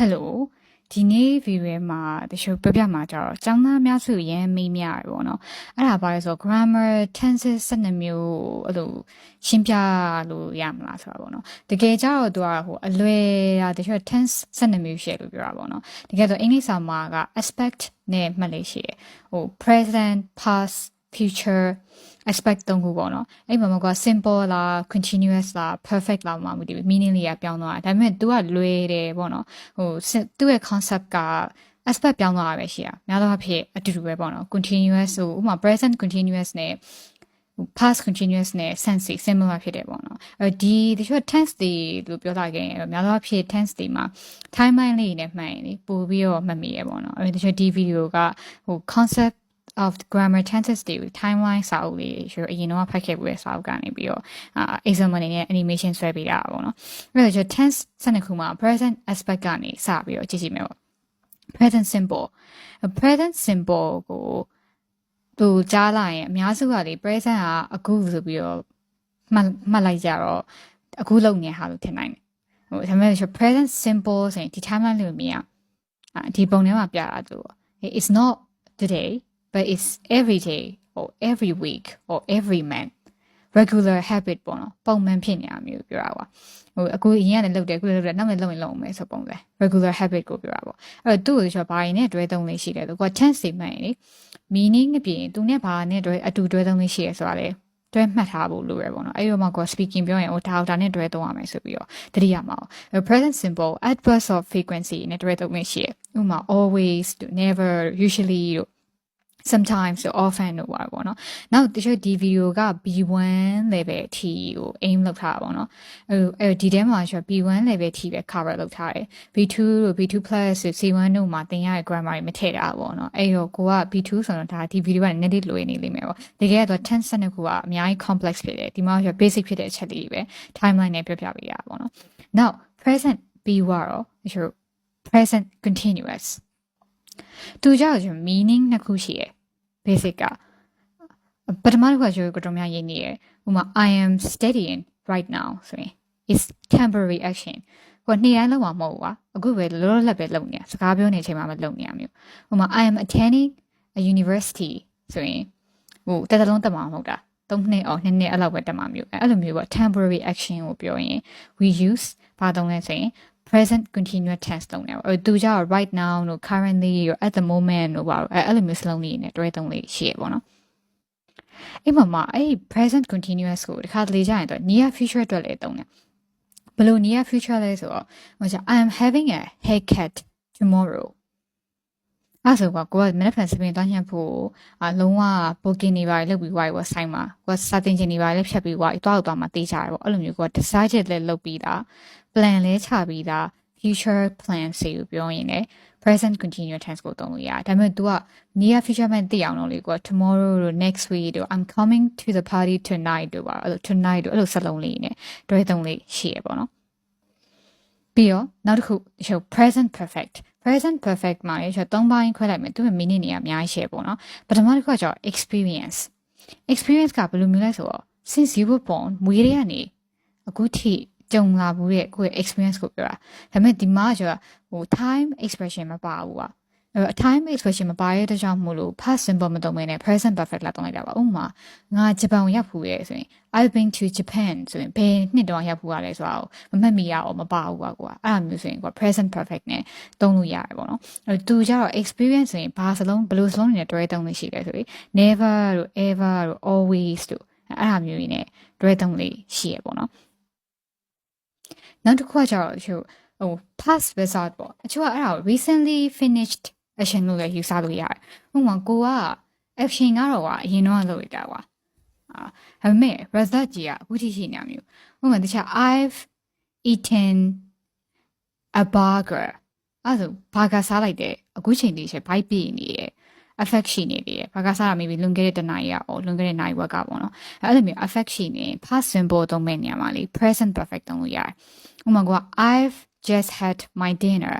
Hello ဒီနေ့ view မှာတချို့ပြမှာကြတော့ကျောင်းသားများစုရန်မေးမြရပေါ့နော်အဲ့ဒါဘာလဲဆို grammar tenses 12မျိုးအဲ့လိုရှင်းပြလို့ရမလားဆိုတာပေါ့နော်တကယ်ကြတော့သူကဟိုအလွယ်တာတချို့ tense 12မျိုးရှိလို့ပြောတာပေါ့နော်တကယ်ဆိုအင်္ဂလိပ်စာမှာက aspect နဲ့မှတ်လေးရှိတယ်ဟို present past future aspect 3ခုပေါ့နော်အဲ့မှာက simple လား continuous လား perfect လားမှမသိဘူး meaning လေးကပြောင်းသွားတာဒါပေမဲ့ तू ကလွယ်တယ်ပေါ့နော်ဟိုသူ့ရဲ့ concept က aspect ပြောင်းသွားတာပဲရှိတာများသောအားဖြင့်အတူတူပဲပေါ့နော် continuous ဆိုဥပမာ present continuous နဲ့ past continuous နဲ့ sense similar ဖြစ်တယ်ပေါ့နော်ဒီတချို့ tense တွေလို့ပြောလိုက်ရင်များသောအားဖြင့် tense တွေမှာ timeline လေးနဲ့မှတ်ရင်လေပို့ပြီးတော့မှတ်မိရပေါ့နော်တချို့ဒီ video ကဟို concept of the grammar tenses တွေ timeline စာအုပ်လေးအရင်တော့ဖတ်ခဲ့ပြီးတဲ့စာအုပ်ကနေပြီးတော့exam အနေနဲ့ animation ဆွဲပေးတာပေါ့နော်အဲ့တော့ tense 12ခုမှာ present aspect ကနေစပြီးတော့ကြည့်ကြည့်မယ်ပေါ့ present simpleကိုသူကြားလိုက်ရင်အများစုကလေ present ကအခုဆိုပြီးတော့မှတ်လိုက်ကြတော့အခုလုံနေဟာလို့ထင်နိုင်တယ်ဟိုဒါပေမဲ့ present simple ဆိုရင်ဒီ timeline လေးကိုမြင်အောင်ဒီပုံထဲမှာပြတာသူ it's not today but it's every day or every week or every month regular habit ပေါ့နော်ပုံမှန်ဖြစ်နေတာမျိုးပြောတာပါဟိုအခုအရင်ကလည်းလုပ်တယ်အခုလည်းလုပ်တယ်နောက်လည်းလုပ်ရင်လုပ်မယ်ဆိုပုံစံ regular habit ကိုပြောတာပေါ့အဲ့တော့သူ့ကိုဆိုဘာရင်းနဲ့တွဲသုံးလေးရှိတယ်လို့က tense တွေမှန်ရင် meaning အပြင်သူနဲ့ဘာနဲ့တွဲအတူတွဲသုံးလေးရှိရဆိုတာလေတွဲမှတ်ထားဖို့လိုရပေါ့နော်အဲ့တော့မှကို speaking ပြောရင်ဒါနဲ့တွဲသုံးရမယ်ဆိုပြီးတော့တတိယမှာ present simple adverbs of frequency နဲ့တွဲသုံးလေးရှိရဥပမာ always never usually sometimes or often လို့ပါပေါ့နော်နောက်တချို့ဒီ video က B1 level အထိကို aim လုပ်ထားတာပေါ့နော်အဲ့ဒီထဲမှာကျ B1 level အထိပဲ cover လုပ်ထားတယ် B2 တို့ B2 plus C1 တို့မှာသင်ရတဲ့ grammar တွေမထည့်တာပေါ့နော်အဲ့တော့ကိုက B2 ဆိုတော့ဒါဒီ video ကနည်းနည်းလွယ်နေလိမ့်မယ်ပေါ့တကယ်တော့ tense 12ခုကအများကြီး complex ဖြစ်တယ်ဒီမှာကျ basic ဖြစ်တဲ့အချက်လေးပဲ timeline နဲ့ပြောပြပေးရပါပေါ့နော်နောက် present B ကတော့တချို့ present continuous သူကြောင့် meaning နှစ်ခုရှိတယ် basic ကပထမတစ်ခုကကျွန်တော်များရေးနေရဥပမာ I am studying right now ဆိုရင် is temporary action ကိုနေ့တိုင်းလုပ်မှာမဟုတ်ဘူးကွာအခုပဲလောလောလတ်ပဲလုပ်နေရစကားပြောနေချိန်မှာမလုပ်နေရမျိုးဥပမာ I am attending a university ဆိုရင်ဟိုတက်တလုံးတက်မှာမဟုတ်တာ3နှစ်အော်2နှစ်အဲ့လောက်ပဲတက်မှာမျိုးအဲ့လိုမျိုးပေါ့ temporary action ကိုပြောရင် we use ဘာသုံးလဲဆိုရင် present continuous tense သုံးတယ်ပေါ့သူကြောင့် right now တို့ currently တို့ at the moment တို့ပါအဲ့လိုမျိုးစလုံးလေးနဲ့တွဲသုံးလေးရှိရပေါ့နော်အဲ့မှာအဲ့ present continuous ကိုတခါတလေကြာရင်တော့ near future အတွက်လည်းသုံးတယ်ဘယ်လို near future လဲဆိုတော့ဟိုကျ I am having a haircut tomorrow အဲ့ဆိုတော့ကိုကမနေ့ကစပင်းတွားညှပ်ဖို့လုံးဝ booking နေပါလေလုပ်ပြီးွားရောဆိုင်မှာကိုကစာတင်ချင်နေပါလေဖြတ်ပြီးွားသွားမှာတေးကြရပေါ့အဲ့လိုမျိုးကိုက decide လည်းလုပ်ပြီးသား plan လဲချပြီးသား future plan စီကိုပြောရင်လည်း present continuous tense ကိုသုံးလို့ရတယ်ဒါပေမဲ့ तू က near future မှသိအောင်လို့လေကို tomorrow တို့ next week တို့ I'm coming to the party tonight တို့ပါအဲ့လို tonight တို့အဲ့လိုစလုံးလေးနဲ့တွဲသုံးလေးရှိရပေါ့နော်ပြီးတော့နောက်တစ်ခု present perfect မှာလေကျွန်တော်3ပိုင်းခွဲလိုက်မယ်သူ့ရဲ့ meaning တွေအများကြီးရှယ်ပေါ့နော်ပထမတစ်ခုကကျတော့ experience ကဘယ်လိုမျိုးလဲဆိုတော့ since you were born မွေးရကနေအခုထိကြုံလာဘူးတဲ့ကိုယ့်ရဲ့ experience ကိုပြောတာဒါပေမဲ့ဒီမှာကျတော့ဟို time expression မပါဘူးကွာtime expression မပါရတဲ့ကြောင့်မို့လို့ past simple မသုံးဘဲနဲ့ present perfect လာသုံးလိုက်တာပါဥပမာငါဂျပန်ရောက်ဖူးရဲ့ဆိုရင် I've been to Japan ဆိုရင်ဘယ်နှစ်တောင်ရောက်ဖူးရလဲဆိုတော့မမှတ်မိရအောင်မပါဘူးကွာအဲ့ဒါမျိုးဆိုရင်ကွာ present perfect နဲ့သုံးလို့ရတယ်ပေါ့နော်သူကျတော့ experience ဆိုရင်ဘာစလုံးဘယ်လိုစလုံးနဲ့တွဲသုံးလို့ရှိလဲဆိုရင် never တို့ ever တို့ always တို့အဲ့ဒါမျိုးတွေနဲ့တွဲသုံးလို့ရှိရပေါ့နော်နောက်တစ်ခုကကျတော့ဟို past result ပေါ့အချို့ကအဲ့ဒါကို recently finished action လို့လည်းယူဆလို့ရတယ်ဥပမာကိုက action ကတော့အရင်တော့လုပ်ရတာကွာဒါပေမဲ့ result ကြီးကအခုထိရှိနေမျိုးဥပမာတခြား I've eaten a burger အဲ့ဒါ burger စားလိုက်တယ်အခုချိန်လေးချက် bite ပြနေတယ် affect ရှိနေတယ် burger စားတာ maybe လွန်ခဲ့တဲ့တနားရီကလွန်ခဲ့တဲ့နားရီဝက်ကပေါ့နော်အဲ့လိုမျိုး affect ရှိနေ past simple သုံးမဲ့နေရာမှာလေ present perfect သုံးလို့ရတယ်ဥပမာက I've just had my dinner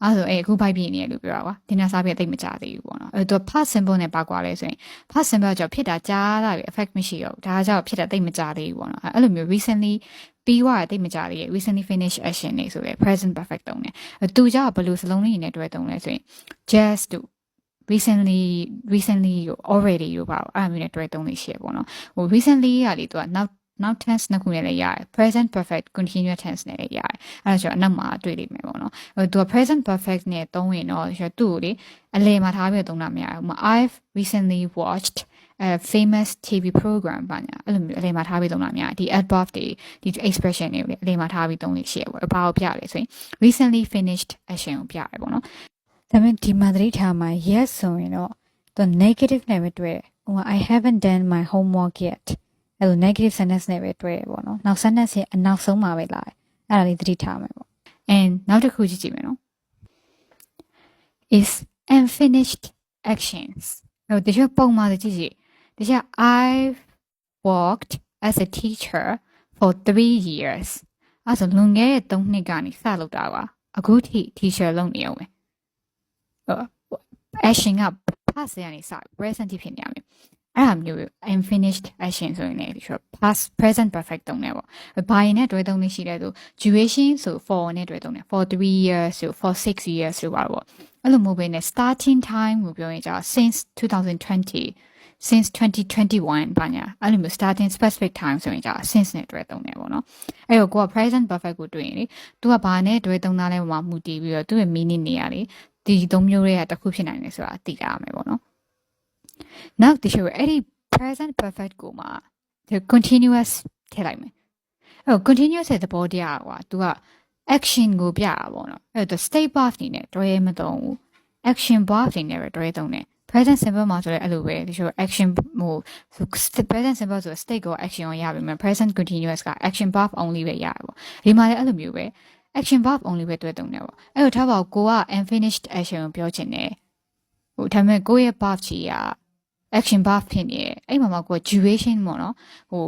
အဲ့ဆိုအခုဘိုက်ပြင်းနေရလို့ပြောတာကွာဒီနေ့စားပြတိတ်မကြသေးဘူးပေါ့နော်အဲ့တော့ past simple နဲ့ပါကွာလဲဆိုရင် past simple ကြောင့်ဖြစ်တာကြားတာပဲ effect မရှိတော့ဘူးဒါကြောင့်ဖြစ်တာတိတ်မကြသေးဘူးပေါ့နော်အဲ့လိုမျိုး recently ပြီးသွားတိတ်မကြသေးရဲ့ recently finished action တွေဆိုလဲ present perfect တုံးတယ်သူကြောင့်ဘယ်လိုစလုံးလေးနဲ့တွဲတုံးလဲဆိုရင် just to recently ကို already လို့ပါအဲ့လိုမျိုးနဲ့တွဲတုံးလေးရှိရပေါ့နော်ဟို recently ကလေသူကနောက် tense နှစ်ခုနဲ့လည်းရတယ် present perfect continuous tense နဲ့လည်းရတယ်အဲ့ဒါဆိုတော့အနောက်မှာတွေ့လိမ့်မယ်ပေါ့နော်သူက present perfect နဲ့သုံးရင်တော့သူ့ကိုလေအလယ်မှာထားပြီးသုံးတာမရဘူး I've recently watched a famous TV program ပါညာအဲ့လိုမျိုးအလယ်မှာထားပြီးသုံးတာမရဒီ adverb တွေဒီ expression တွေလေအလယ်မှာထားပြီးသုံးလို့ရှိရပေါ့ဘာကိုပြလဲဆိုရင် recently finished action ကိုပြရပေါ့နော်ဒါပေမဲ့ဒီမှာသတိထားမှာ yes ဆိုရင်တော့သူ negative နဲ့ပဲတွေ့ဟို I haven't done my homework yetအဲ့လို negative sentence နဲ့ပဲတွဲရပေါ့နော်နောက် sentence ရဲ့အနောက်ဆုံးမှာပဲလာတယ်အဲ့ဒါလေးသတိထားမယ်ပေါ့ and နောက်တစ်ခုကြည့်မယ်နော် is unfinished actions ဟိုတချို့ပုံမှာကြည့်ကြည့်တချို့ I've worked as a teacher for 3 years အဲ့ဆိုလွန်ခဲ့တဲ့3နှစ်ကနေစလုပ်တာပါအခုထိ teacher လုပ်နေအောင်ပဲaction က past ရနေစ present ဖြစ်နေရမယ်အဲ့ဒါမျိုး unfinished action ဆိုရင်လည်းဒီ past present perfect တုံးတယ်ပေါ့ဘာရင်နဲ့တွဲတုံးလေးရှိတဲ့သူ duration ဆို for နဲ့တွဲတုံးတယ် for 3 years ဆို for 6 years ဆိုပါတော့အဲ့လိုမျိုးပဲနဲ့ starting time ကိုပြောရင်ကြာ since 2020 since 2021ဘာညာအဲ့လိုမျိုး starting specific time ဆိုရင်ကြာ since နဲ့တွဲတုံးတယ်ပေါ့နော်အဲ့တော့ကိုက present perfect ကိုတွေ့ရင်လေသူကဘာနဲ့တွဲတုံးသားလဲပုံမှာမူတည်ပြီးတော့သူ့ရဲ့ meaning နေရလေဒီသုံးမျိုးတွေကတစ်ခုဖြစ်နိုင်တယ်ဆိုတာသိကြရမယ်ပေါ့နော်နောက်တချို့အဲ့ဒီ present perfect ကိုမှ continuous ထည့်လိုက်မယ်အဲ့တော့ continuous ရဲ့သဘောတရားကွာ तू က action ကိုပြတာပေါ့နော်အဲ့တော့ state verb နေနဲ့တွဲမသုံးဘူး action verb နေနဲ့ပဲတွဲသုံးတယ် present simple မှာဆိုလည်းအဲ့လိုပဲတချို့ action ဟို present simple ဆို state ကို action ကိုရပြီမယ် present continuous က action verb only ပဲရတယ်ပေါ့ဒီမှာလည်းအဲ့လိုမျိုးပဲ action verb only ပဲတွဲသုံးတယ်ပေါ့အဲ့တော့ထားပါကိုက unfinished action ကိုပြောချင်တယ်ဟိုဒါပေမဲ့ကိုရဲ့ verb ကြီးကaction verb ဖြစ်နေအဲ့မှာကို duration ပေါ့နော်ဟို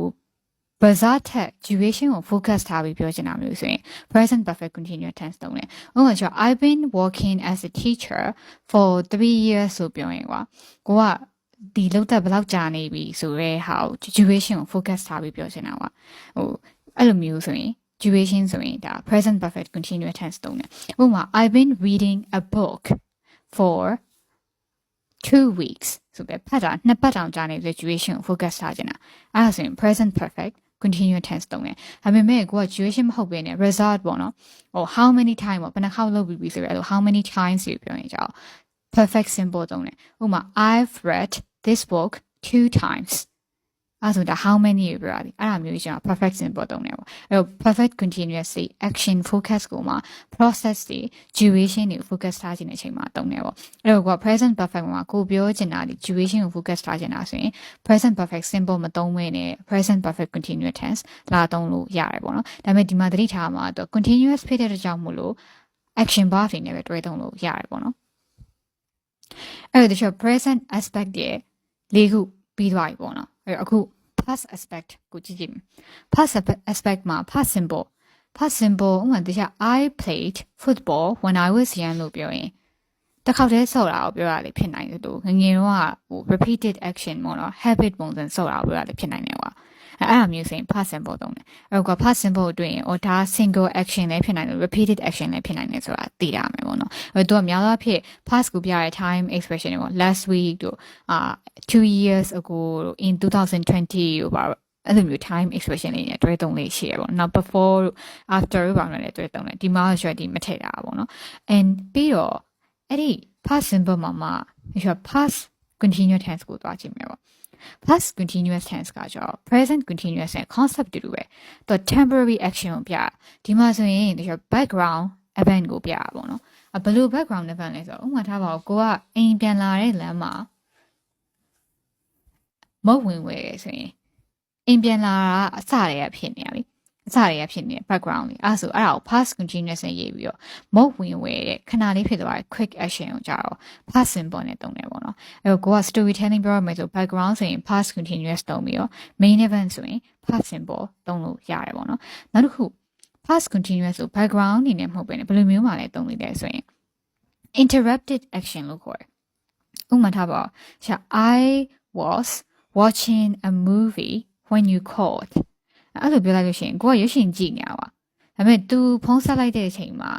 bazaar ထက် duration ကို focus ထားပြီးပြောချင်တာမျိုးဆိုရင် present perfect continuous tense တုံးတယ်ဥပမာကျ I've been working as a teacher for 3 years ဆိုပြောရင်ကွာကိုကဒီလောက်သက်ဘယ်လောက်ကြာနေပြီဆိုရဲဟာ duration ကို focus ထားပြီးပြောချင်တာကွာဟိုအဲ့လိုမျိုးဆိုရင် duration ဆိုရင်ဒါ present perfect continuous tense တုံးတယ်ဥပမာ I've been reading a book for 2 weeks ဆိုပဲဖတ်တာနှစ်ပတ်တောင်ကြာနေတဲ့ duration ကို focus ထားခြင်းတာအဲ့ဒါဆိုရင် present perfect continuous tense တုံးတယ်ဒါပေမဲ့ကိုက duration မဟုတ်ဘဲနဲ့ result ပေါ့နော်ဟို how many time ပေါ့ဘယ်နှခေါက်လုပ်ပြီးဆိုရဲအဲ့လို how many times ကိုပြောရင်ကြောက် perfect simple တုံးတယ်ဥပမာ I've read this book 2 times အဲ့ဆိုဒါ how many ကိုပြောရတယ်အဲ့ဒါမျိုးကျွန်တော် perfect simple တုံးတယ်ပေါ့အဲ့တော့ perfect continuously action focus ကိုမှ process တွေ duration တွေကို focus ထားခြင်းတဲ့အချိန်မှာတုံးတယ်ပေါ့အဲ့တော့ကိုက present perfect မှာကိုပြောချင်တာဒီ duration ကို focus ထားခြင်းတာဆိုရင် present perfect simple မတုံးဘဲနဲ့ present perfect continuous tense လာတုံးလို့ရတယ်ပေါ့နော်ဒါပေမဲ့ဒီမှာသတိထားမှာတော့ continuous ဖြစ်တဲ့ကြောင့်မို့လို့ action verb တွေနဲ့ပဲတွဲတုံးလို့ရတယ်ပေါ့နော်အဲ့တော့ present aspect ရဲ့လေးခုပြီးသွားပြီပေါ့နော်အဲ့တော့အခုpast aspect ကိုကြည့်ကြည့် past aspect မှာ past simple ဥမာတရား I played football when I was young လို့ပြောရင်တစ်ခေါက်တည်းဆော့တာကိုပြောရလေဖြစ်နိုင်တယ်လို့ငငယ်တော့ဟို repeated action ပေါ့နော် habit ပုံစံဆော့တာကိုပြောရလေဖြစ်နိုင်တယ်ကွာအဲ့ဒါမျိုးဆိုရင် past simple တုံးတယ်အဲ့တော့ past simple အတွင်းဒါ single action လည်းဖြစ်နိုင်တယ် repeated action လည်းဖြစ်နိုင်တယ်ဆိုတာသိရမယ်ပေါ့နော်အဲ့တော့များသောအားဖြင့် past ကိုပြရတဲ့ time expression တွေပေါ့ last week တို့2 years ago in 2020တို့ပါအဲ့လိုမျိုး time expression လေးနဲ့တွဲသုံးလေးရှိရပေါ့နော် before after ဘာလို့လဲတွဲသုံးလဲဒီမှာရွှေဒီမထည့်တာပေါ့နော် and ပြီးတော့အဲ့ဒီ past simple မှာရွှေ past continuous tense ကိုသွားကြည့်မယ်ပေါ့past continuous tense ကကြော present continuous နဲ့ concept တူတူပဲသူ temporary action ကိုပြဒီမှာဆိုရင်ဒီ background event ကိုပြတာပေါ့နော်ဘယ်လို background event လဲဆိုတော့ဥပမာထားပါဦးကိုကအိမ်ပြန်လာတဲ့လမ်းမှာမုတ်ဝင်ဝဲဆိုရင်အိမ်ပြန်လာတာအစတည်းကဖြစ်နေရပြီအစတည်းကဖြစ်နေတဲ့ background လေးအဲ့ဒါကို past continuous နဲ့ရေးပြီးတော့မုတ်ဝင်ဝဲတဲ့ခဏလေးဖြစ်သွားတဲ့ quick action ကိုကြာတော့ past simple နဲ့တုံးတယ်ပေါ့နော်အဲ့တော့ကိုက storytelling ပြောရမယ်ဆို background ဆိုရင် past continuous တုံးပြီးတော့ main event ဆိုရင် past simple တုံးလို့ရတယ်ပေါ့နော်နောက်တစ်ခု past continuous ဆို background အနေနဲ့မဟုတ်ဘဲနဲ့ဘယ်လိုမျိုးမှလည်းတုံးလို့လဲဆိုရင် interrupted action လို့ခေါ်တယ်ဥပမာထားပါရှာ I was watching a movie when you called အဲ့လိုပြောလိုက်လို့ရှိရင်ကိုကရွှေရှင်ကြည့်နေတာပါဒါပေမဲ့ तू ဖုန်းဆက်လိုက်တဲ့အချိန်မှာ